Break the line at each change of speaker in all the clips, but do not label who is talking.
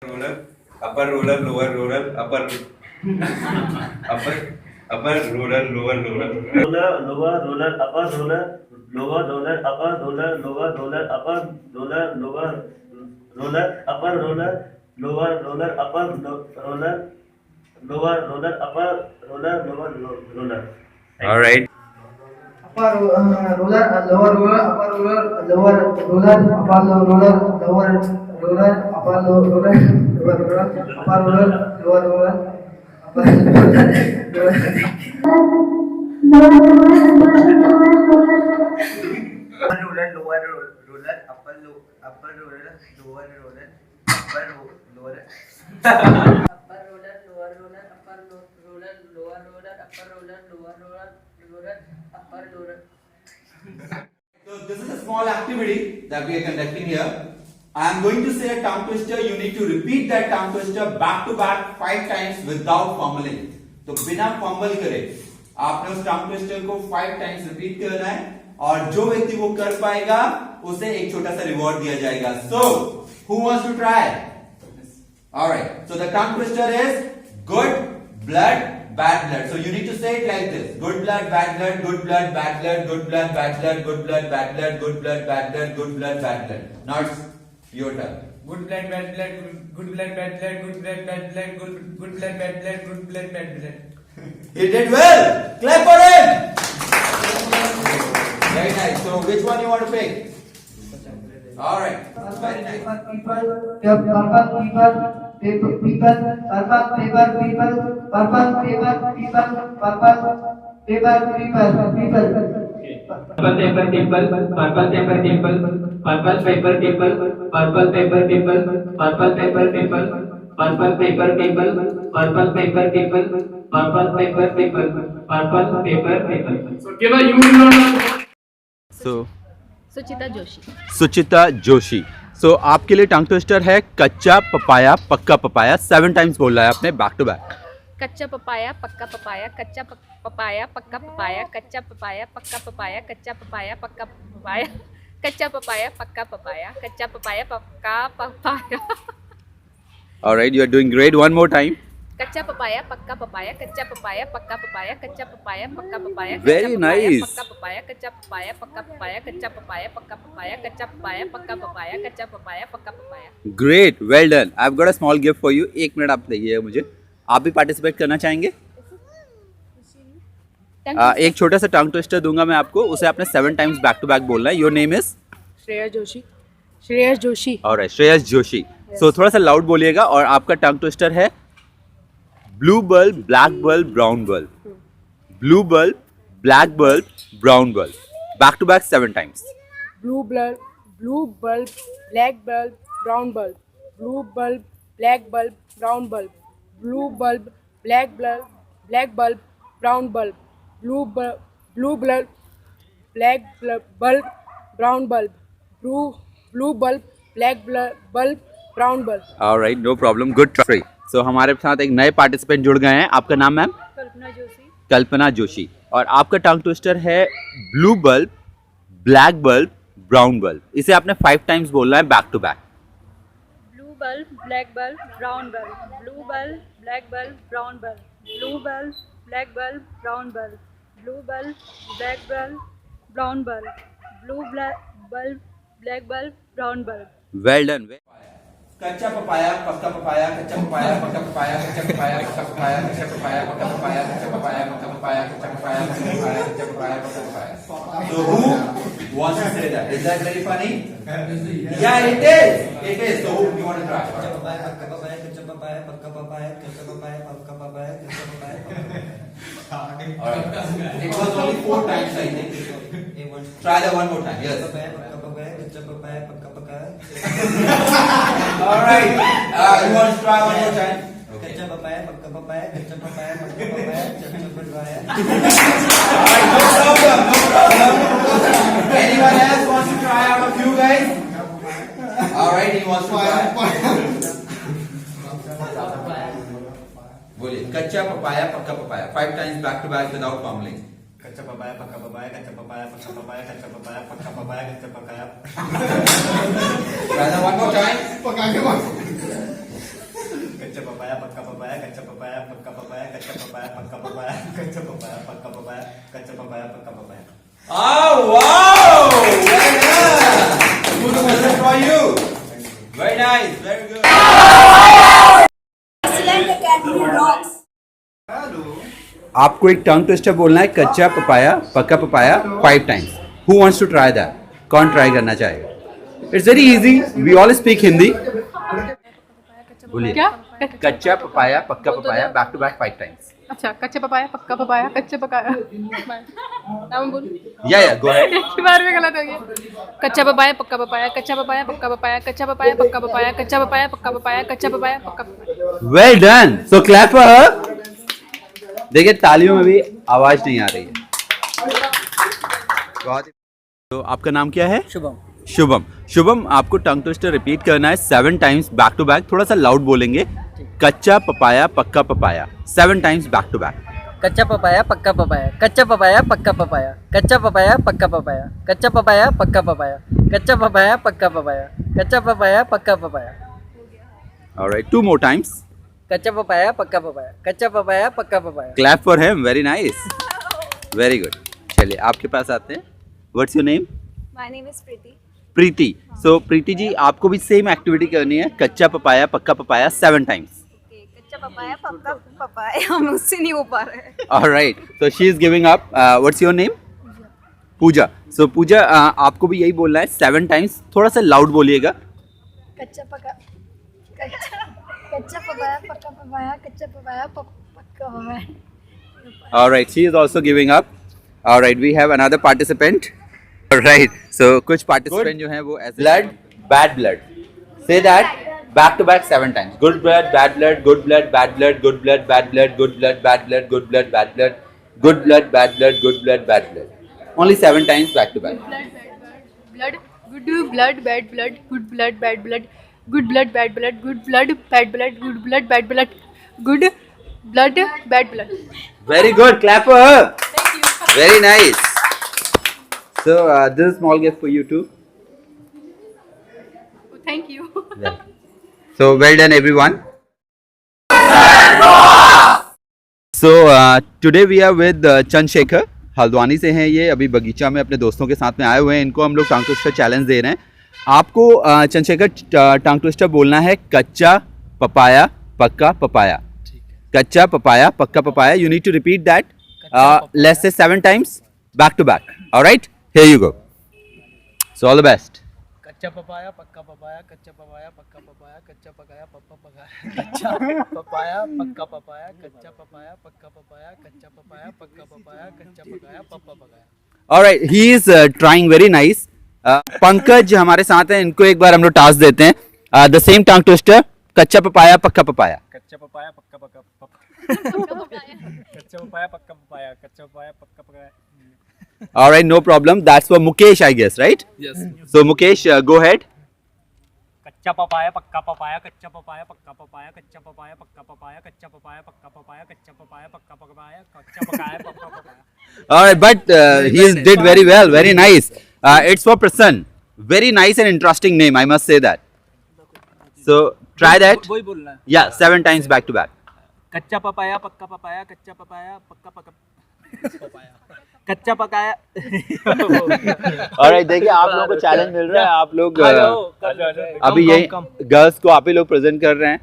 roller, upper roller, lower roller, upper upper upper roller, lower roller.
roller, lower roller, upper roller, lower roller, upper roller, lower roller, upper roller, lower roller, upper roller, lower roller, upper roller, lower roller, upper roller, lower roller.
All right.
upper roller, lower roller, upper roller, lower roller, upper roller, lower roller, upper roller, lower roller, upper roller, lower roller, upper roller,
Roller, lower roller, upper roller, lower roller, upper lower.
upper roller, lower roller, upper roller, lower roller, upper roller, lower roller, upper roller.
So this is a small activity that we are conducting here. I am going to say a tongue twister. You need to repeat that tongue twister back to back 5 times without fumbling. तो बिना fumble करे आपने उस tongue twister को 5 times repeat करना है और जो व्यक्ति वो कर पाएगा उसे एक छोटा सा रिवॉर्ड दिया जाएगा. So who wants to try? Alright. So the tongue twister is good blood, bad blood. So you need to say it like this: good blood, bad blood, good blood, bad blood, good blood, bad blood, good blood, bad blood, good blood, bad blood, good blood, bad blood. Now it's your turn.
Good blood, bad blood, good blood, bad blood, good blood, bad blood, good blood, bad blood, good blood, bad blood.
He did well. Clap for him. Very nice. So which one you want to pick? All right. Very nice.
Purple paper people, purple paper people, purple paper people, purple paper people, purple paper people, purple paper people, purple paper people, purple paper people, purple paper people. So give a huge round of
So
सुचिता जोशी.
सुचिता जोशी. सो आपके लिए टंग twister है कच्चा papaya पक्का papaya. 7 times बोल रहा है आपने back to back.
कच्चा पपाया, पक्का पपाया, कच्चा पपाया, पक्का पपाया, कच्चा पपाया, पक्का पपाया, कच्चा पपाया, पक्का पपाया, कच्चा पपाया, पक्का पपाया, कच्चा पपाया, पक्का papaya.
Alright, you are doing great. One more time.
कच्चा पपाया, पक्का पपाया, कच्चा पपाया, पक्का पपाया, कच्चा पपाया, पक्का पपाया.
Very nice.
पक्का पपाया, कच्चा पपाया, पक्का पपाया, कच्चा पपाया, पक्का पपाया, कच्चा पपाया, पक्का पपाया, कच्चा पपाया, पक्का papaya.
Great, well done. I have got a small gift for you. 1 minute आप दीजिए मुझे. आप भी पार्टिसिपेट करना चाहेंगे? एक छोटा सा टंग ट्विस्टर दूंगा मैं आपको. उसे आपने 7 टाइम्स बैक टू बैक बोलना है. Your name is
Shreya Joshi. Shreyas Joshi.
Alright, Shreyas Joshi. So थोड़ा सा लाउड बोलिएगा. और आपका टंग ट्विस्टर है blue bulb, black bulb, brown bulb. Blue bulb, black bulb, brown bulb. Back to back 7 times.
blue bulb, black bulb, brown bulb, blue bulb, black bulb, brown bulb, blue bulb, black bulb, brown bulb, blue bulb, black bulb, brown bulb, blue bulb, black bulb, brown bulb.
Alright, no problem. Good try. So हमारे साथ एक नए participant जुड़ गए हैं. आपका नाम ma'am?
Kalpana Joshi.
Kalpana Joshi. और आपका टंग ट्विस्टर है blue bulb, black bulb, brown bulb. इसे आपने 5 टाइम्स बोलना है back to back.
Blue bulb, black bulb, brown bulb. Blue bulb, black bulb, brown bulb. Blue bulb, black bulb, brown bulb. Blue bulb, black bulb, brown bulb. Blue bulb, black bulb, brown bulb.
Well done.
कच्चा papaya, पक्का papaya, कच्चा papaya, पक्का papaya, कच्चा papaya, पक्का papaya, कच्चा papaya, पक्का papaya, कच्चा papaya, पक्का पपाया, कच्चा पपाया, पक्का पपाया, कच्चा पपाया, पक्का papaya. So who wants to say that? Is that very funny? Yeah, it is. It is. So who you want to try?
कच्चा पपाया, पक्का पपाया, कच्चा पपाया, पक्का पपाया, कच्चा पपाया, पक्का पपाया, कच्चा पपाया, पक्का papaya.
Alright. It was only 4 times, I think. Try that one more time. Yes.
पक्का papaya, कच्चा पपाया, पक्का पकाया.
Alright. You want to try one more time?
कच्चा पपाया, पक्का पपाया, कच्चा पपाया, पक्का पपाया, चच्चा पटवाया.
Alright, no problem, no problem. Anyone else wants to try out of you guys? Alright, he wants to try. बोलिए, कच्चा papaya, पक्का papaya. 5 times back to back without fumbling. कच्चा papaya पक्का papaya कच्चा papaya पक्का papaya कच्चा papaya पक्का papaya कच्चा papaya
Rather, one more time.
कच्चा पपाया पक्का पपाया कच्चा पपाया पक्का पपाया कच्चा पपाया पक्का पपाया कच्चा पपाया पक्का पपाया कच्चा पपाया पक्का papaya
Oh, wow! Well done. Good question for you. Very nice. Very good.
आपको एक टंग ट्विस्टर बोलना है कच्चा पपाया पक्का papaya 5 times. Who wants to try that? कौन ट्राई करना चाहेगा? It's very easy. We all speak Hindi. बोलिए.
क्या?
कच्चा पपाया पक्का papaya back to back 5 times.
अच्छा, कच्चा पपाया पक्का पपाया कच्चा पकाया नाम बोल
या गो अहेड.
एक ही बार में गलत हो गया. कच्चा पपाया पक्का पपाया कच्चा पपाया पक्का पपाया कच्चा पपाया पक्का पपाया कच्चा पपाया पक्का पपाया कच्चा पपाया पक्का papaya.
Well done. So clap for her. देखिए तालियों में भी आवाज नहीं आ रही है. तो आपका नाम क्या है?
शुभम.
शुभम. शुभम, आपको टंग ट्विस्टर रिपीट करना है 7 टाइम्स बैक टू बैक. थोड़ा सा लाउड बोलेंगे. कच्चा पपाया पक्का papaya 7 times back to back.
कच्चा पपाया पक्का पपाया कच्चा पपाया पक्का पपाया कच्चा पपाया पक्का पपाया कच्चा पपाया पक्का पपाया कच्चा पपाया पक्का पपाया कच्चा पपाया पक्का पपाया.
Alright, 2 more times.
कच्चा पपाया पक्का पपाया कच्चा पपाया पक्का papaya.
Clap for him. Very nice. Very good. चलिए आपके पास आते हैं. What's your name?
My name is Preeti.
Preeti. So Preeti ji, आपको भी सेम एक्टिविटी करनी है. कच्चा पपाया पक्का पपाया 7 टाइम्स.
Okay, कच्चा पपाया पक्का पपाया मुझसे नहीं हो पा रहा है.
Alright, so she is giving up. What's your name? Pooja. सो पूजा, आपको भी यही बोलना है 7 टाइम्स. थोड़ा सा लाउड बोलिएगा.
कच्चा पपाया पक्का पपाया कच्चा पपाया पक्का papaya.
Alright, she is also giving up. Alright, we have another participant. Alright, so कुछ पार्टिसिपेंट जो हैं वो ऐसे blood bad blood. Say that back to back 7 times. Good blood bad blood good blood bad blood good blood bad blood good blood bad blood good blood bad blood good blood bad blood good blood bad blood. Only 7 times back to back.
Blood good blood bad blood good blood bad blood good blood bad blood good blood bad blood good blood bad blood good blood bad blood.
Very good. Clap for her. Very nice. So this is small gift for you too.
Thank you.
So well done everyone. So today we are with Chandrashekhar. Haldwani से हैं ये. अभी बगीचा में अपने दोस्तों के साथ में आए हुए हैं. इनको हम लोग टंग ट्विस्टर चैलेंज दे रहे हैं. आपको चंद्रशेखर टंग ट्विस्टर बोलना है कच्चा पपाया पक्का पपाया. कच्चा पपाया पक्का papaya. You need to repeat that. Let's say 7 times back to back. All right? Here you go. So all the best.
कच्चा पपाया पक्का पपाया कच्चा पपाया पक्का पपाया कच्चा पकाया पप्पा पकाया कच्चा पपाया पक्का पपाया कच्चा पपाया पक्का पपाया कच्चा पपाया पक्का पपाया कच्चा पकाया पप्पा पकाया.
All right, he is trying very nice. Pankaj हमारे साथ हैं. इनको एक बार हम लोग टास्क देते हैं. The same tongue twister. कच्चा पपाया पक्का पपाया.
कच्चा पपाया पक्का पक्का कच्चा पपाया पक्का पपाया कच्चा पपाया पक्का पकाया.
All right, no problem. That's for Mukesh, I guess, right?
Yes.
So Mukesh, go ahead.
कच्चा पपाया पक्का पपाया कच्चा पपाया पक्का पपाया कच्चा पपाया पक्का पपाया कच्चा पपाया पक्का पपाया कच्चा पपाया पक्का पपाया कच्चा पकाया पप्पा पकाया.
All right, but he did very well. Very nice. It's for Prasann. Very nice and interesting name, I must say that. So try that.
वही बोलना है.
Yeah, 7 times back to back.
कच्चा papaya पक्का papaya कच्चा papaya पक्का पक्का कच्चा पकाया.
Alright, देखिए आप लोगों को चैलेंज मिल रहा है. आप लोग अभी यही गर्ल्स को आप ही लोग प्रेजेंट कर रहे हैं.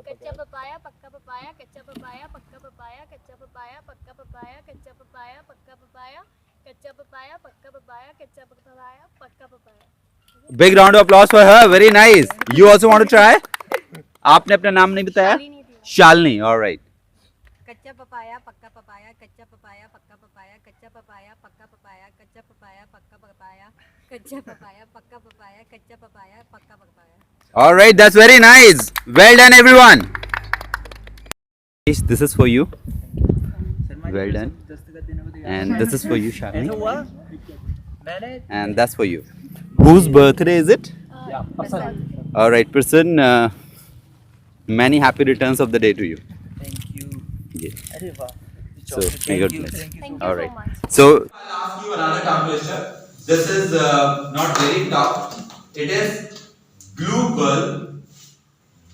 कच्चा पपाया पक्का पपाया कच्चा पपाया पक्का पपाया कच्चा पपाया पक्का पपाया कच्चा पपाया पक्का पपाया कच्चा पपाया पक्का पपाया कच्चा पपाया पक्का papaya.
Big round of applause for her. Very nice. You also want to try? आपने अपना नाम नहीं बताया? शालिनी. Alright.
कच्चा पपाया पक्का पपाया कच्चा पपाया पक्का पपाया कच्चा पपाया पक्का पपाया कच्चा पपाया पक्का पपाया कच्चा पपाया पक्का पपाया कच्चा पपाया पक्का papaya.
Alright, that's very nice. Well done everyone. This is for you. Well done. And this is for you, Shalini. And that's for you. Whose birthday is it? Alright, Prasann. Many happy returns of the day to you.
Thank you.
Yes.
अरे वाह,
So may God bless.
Thank you
All
so
right.
much.
So
I'll ask you another tongue twister. This is not very tough. It is blue bulb,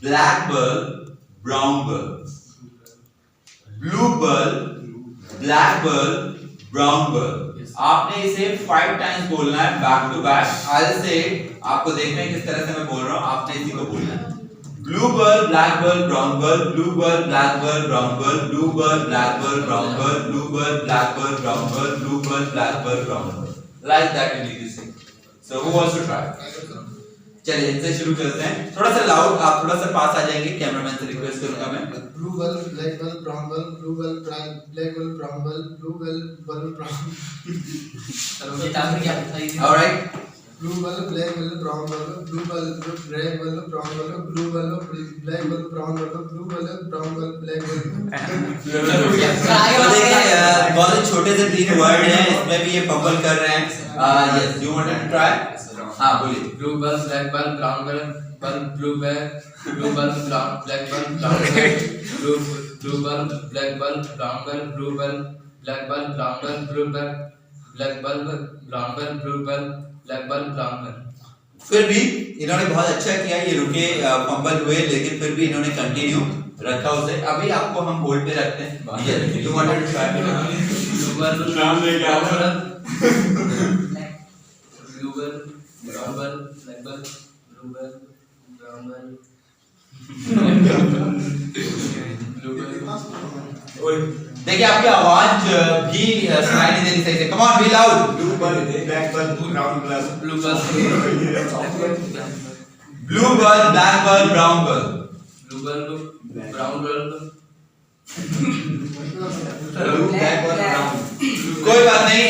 black bulb, brown bulb. Blue bulb, black bulb, brown bulb. आपने इसे 5 times बोलना है back to back. I'll say, आपको देखना है किस तरह से मैं बोल रहा हूँ, आपने इसी को बोलना है. Blue bulb, black bulb, brown bulb. Blue bulb, black bulb, brown bulb. Blue bulb, black bulb, brown bulb. Blue bulb, black bulb, brown bulb. Blue bulb, black bulb, brown bulb. Like that you need to sing. So who wants to try? चलिए इनसे शुरू करते हैं. थोड़ा सा loud, आप थोड़ा सा पास आ जाएंगे. कैमरामैन से रिक्वेस्ट करूंगा मैं.
Blue bulb, black bulb, brown bulb. Blue bulb, black bulb, brown bulb. Blue bulb, brown.
All right.
Blue bulb, black bulb, brown bulb. Blue bulb, black bulb, brown bulb. Blue bulb, black bulb, brown bulb. Blue bulb, brown bulb, black bulb.
तो देखिए बहुत ही छोटे से 3 word हैं, इसमें भी ये bubble कर रहे हैं. Yes, you wanted to try? हाँ बोलिए.
Blue bulb, black bulb, brown bulb, blue bulb, black bulb, brown bulb, blue bulb, black bulb, brown bulb, blue bulb, black bulb, brown bulb, blue bulb, black bulb, brown bulb, blue bulb, black bulb, brown bulb.
फिर भी इन्होंने बहुत अच्छा किया. ये रुके fumble हुए, लेकिन फिर भी इन्होंने कंटिन्यू रखा उसे. अभी आपको हम होल्ड पे रखते हैं. You wanted to try?
Blue bulb, brown bulb, blue bulb, brown bulb, black bulb, blue bulb, brown bulb, blue bulb.
देखिए आपकी आवाज भी सुनाई नहीं देनी सही से. Come on, be loud.
blue bulb, black bulb, brown bulb.
Blue bulb,
blue bulb, black bulb, brown bulb.
blue bulb, brown bulb.
कोई बात नहीं.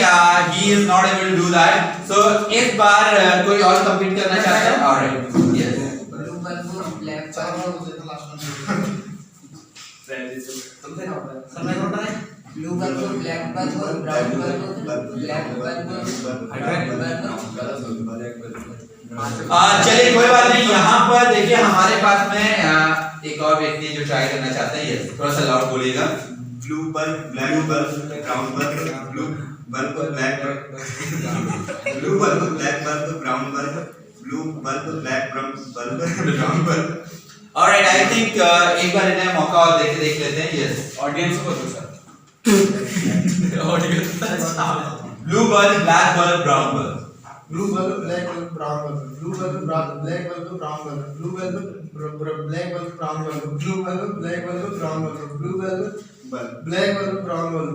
He is not able to do that. So इस बार कोई और कंप्लीट करना चाहता है? Alright. Yes.
Blue bulb, black bulb. Blue bulb, black bulb, brown bulb, black bulb.
चलिए कोई बात नहीं. यहाँ पर देखिए हमारे पास में एक और व्यक्ति जो ट्राई करना चाहते हैं. यस, थोड़ा सा लाउड बोलिएगा.
Blue bulb, black bulb, brown bulb. Blue bulb, black bulb. Blue bulb, black bulb, brown bulb. Blue bulb, black bulb, brown bulb.
Alright, I think एक बार इन्हें मौका और देख लेते हैं. Yes.
Audience को दो sir.
Blue bulb, black bulb, brown bulb.
Blue bulb, black bulb, brown bulb. Blue bulb, black bulb, brown bulb. Blue bulb, black bulb, brown bulb. Blue bulb, black bulb, brown bulb. Blue bulb, black bulb, brown bulb.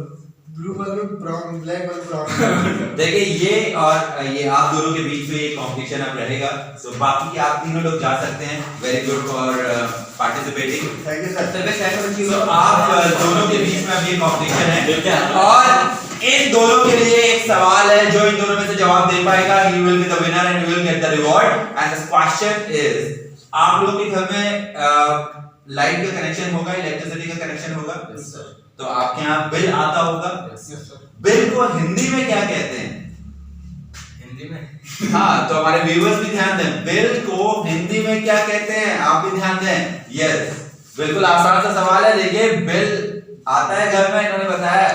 Blue bulb, brown, black bulb, brown bulb.
देखिए ये और ये आप दोनों के बीच में ये competition अब रहेगा. सो बाकी आप तीनों लोग जा सकते हैं. Very good for participating.
Thank you sir.
तो आप दोनों के बीच में अभी कंपटीशन है और इन दोनों के लिए एक सवाल है. जो इन दोनों में से जवाब दे पाएगा he will be the winner and he will get the reward. And the question is, आप लोगों के घर में लाइट का कनेक्शन होगा, इलेक्ट्रिसिटी का कनेक्शन होगा. तो आपके यहाँ बिल आता होगा. बिल को हिंदी में क्या कहते हैं?
हिंदी में.
हाँ, तो हमारे व्यूअर्स भी ध्यान दें. बिल को हिंदी में क्या कहते हैं? आप भी ध्यान दें. यस, बिल्कुल आसान सा सवाल है. देखिए बिल आता है घर में, इन्होंने बताया.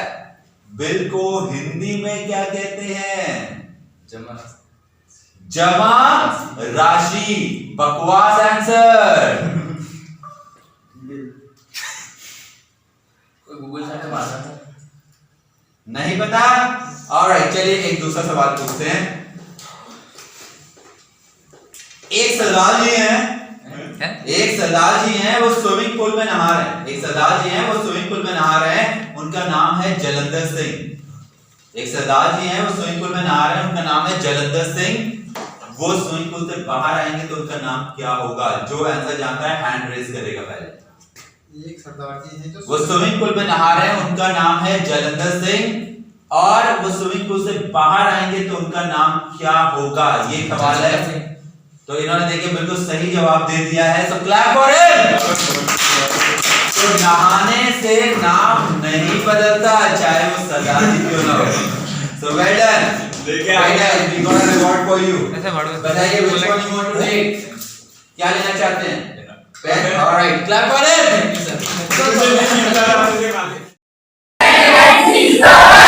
बिल को हिंदी में क्या कहते हैं? जमा राशि. बकवास आंसर.
गूगल से मारना था.
नहीं पता? ऑलराइट, चलिए एक दूसरा सवाल पूछते हैं. एक सरदार जी हैं, वो स्विमिंग पूल में नहा रहे हैं. एक सरदार जी हैं, वो स्विमिंग पूल में नहा रहे हैं. उनका नाम है जलंधर सिंह. एक सरदार जी हैं, वो स्विमिंग पूल में नहा रहे हैं. उनका नाम है जलंधर सिंह. वो स्विमिंग पूल से बाहर आएंगे तो उनका नाम क्या होगा? जो आंसर जानता है हैंड रेज करेगा पहले.
एक सरदार जी हैं जो
वो स्विमिंग पूल में नहा रहे हैं. उनका नाम है जलंधर सिंह और वो स्विमिंग पूल से बाहर आएंगे तो उनका नाम क्या होगा? ये सवाल है. तो इन्होंने देखिए बिल्कुल सही जवाब दे दिया है. सो क्लैप फॉर हिम. तो नहाने से नाम नहीं बदलता, चाहे वो सरदार जी क्यों ना हो. So well done. We got a reward for you. बताइए which one you want to take. क्या लेना चाहते हैं? Pen. Alright, clap for him.
And he's the